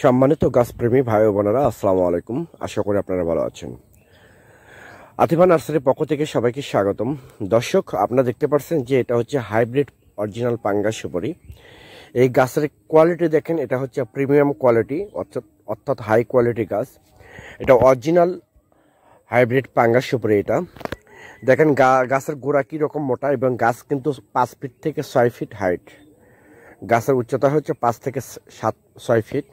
সম্মানিত গাছপ্রেমী ভাই ও বোনেরা, আসসালামু আলাইকুম। আশা করি আপনারা ভালো আছেন। আতিফা নার্সারির পক্ষ থেকে সবাইকে স্বাগতম। দর্শক, আপনারা দেখতে পাচ্ছেন যে এটা হচ্ছে হাইব্রিড অরিজিনাল পাঙ্গাস সুপারি। এই গাছের কোয়ালিটি দেখেন, এটা হচ্ছে প্রিমিয়াম কোয়ালিটি, অর্থাৎ হাই কোয়ালিটি গাছ। এটা অরিজিনাল হাইব্রিড পাঙ্গাস সুপারি। এটা দেখেন গাছের গোড়া কীরকম মোটা, এবং গাছ কিন্তু 5 ফিট থেকে 6 ফিট হাইট। গাছের উচ্চতা হচ্ছে 5 থেকে 6 ফিট।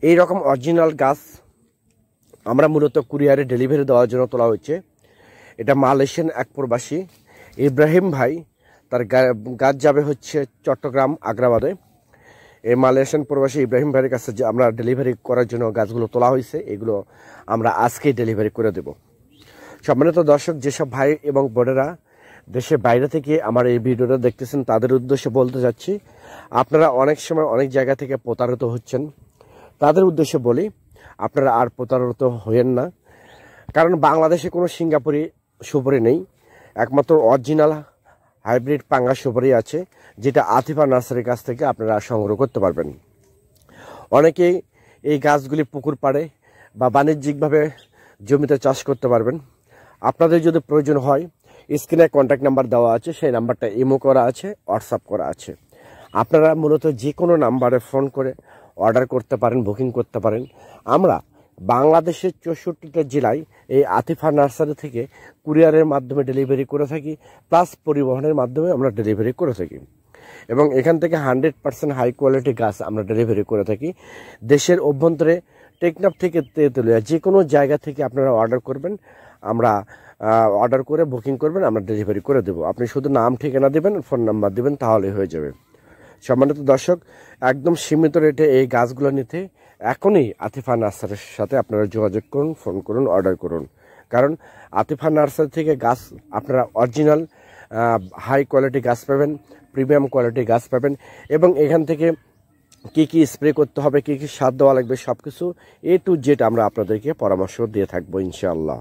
এই রকম অরিজিনাল গাছ আমরা মূলত কুরিয়ারে ডেলিভারি দেওয়ার জন্য তোলা হচ্ছে। এটা মালয়েশিয়ান এক প্রবাসী ইব্রাহিম ভাই, তার গাছ যাবে হচ্ছে চট্টগ্রাম আগ্রাবাদে। এই মালয়েশিয়ান প্রবাসী ইব্রাহিম ভাইয়ের কাছে যে আমরা ডেলিভারি করার জন্য গাছগুলো তোলা হয়েছে, এগুলো আমরা আজকেই ডেলিভারি করে দেব। সম্মানিত দর্শক, যেসব ভাই এবং বোনেরা দেশের বাইরে থেকে আমার এই ভিডিওটা দেখতেছেন, তাদের উদ্দেশ্যে বলতে যাচ্ছি, আপনারা অনেক সময় অনেক জায়গা থেকে প্রতারিত হচ্ছেন। তাদের উদ্দেশ্যে বলি, আপনারা আর প্রতারিত হইয়েন না। কারণ বাংলাদেশে কোনো সিঙ্গাপুরি সুপারি নেই, একমাত্র অরিজিনাল হাইব্রিড পাঙ্গাস সুপারি আছে, যেটা আতিফা নার্সারির কাছ থেকে আপনারা সংগ্রহ করতে পারবেন। অনেকেই এই গাছগুলি পুকুর পাড়ে বা বাণিজ্যিকভাবে জমিতে চাষ করতে পারবেন। আপনাদের যদি প্রয়োজন হয়, স্ক্রিনে কন্ট্যাক্ট নাম্বার দেওয়া আছে, সেই নাম্বারটা ইমো করা আছে, হোয়াটসঅ্যাপ করা আছে। আপনারা মূলত যে কোনো নাম্বারে ফোন করে অর্ডার করতে পারেন, বুকিং করতে পারেন। আমরা বাংলাদেশের 64টা জেলায় এই আতিফা নার্সারি থেকে কুরিয়ারের মাধ্যমে ডেলিভারি করে থাকি, প্লাস পরিবহনের মাধ্যমে আমরা ডেলিভারি করে থাকি। এবং এখান থেকে 100% হাই কোয়ালিটি গাছ আমরা ডেলিভারি করে থাকি। দেশের অভ্যন্তরে টেকনাফ থেকে তেঁতুলিয়া যে কোনো জায়গা থেকে আপনারা অর্ডার করবেন, আমরা অর্ডার করে বুকিং করবেন, আমরা ডেলিভারি করে দেবো। আপনি শুধু নাম ঠিকানা দেবেন, ফোন নাম্বার দেবেন, তাহলেই হয়ে যাবে। সম্মানিত দর্শক, একদম সীমিত রেটে এই গাছগুলো নিতে এখনই আতিফা নার্সারির সাথে আপনারা যোগাযোগ করুন, ফোন করুন, অর্ডার করুন। কারণ আতিফা নার্সারি থেকে গাছ আপনারা অরিজিনাল হাই কোয়ালিটি গাছ পাবেন, প্রিমিয়াম কোয়ালিটি গাছ পাবেন। এবং এখান থেকে কি কি স্প্রে করতে হবে, কি কি সার দেওয়া লাগবে, সব কিছু A to Z আমরা আপনাদেরকে পরামর্শ দিয়ে থাকবো ইনশাআল্লাহ।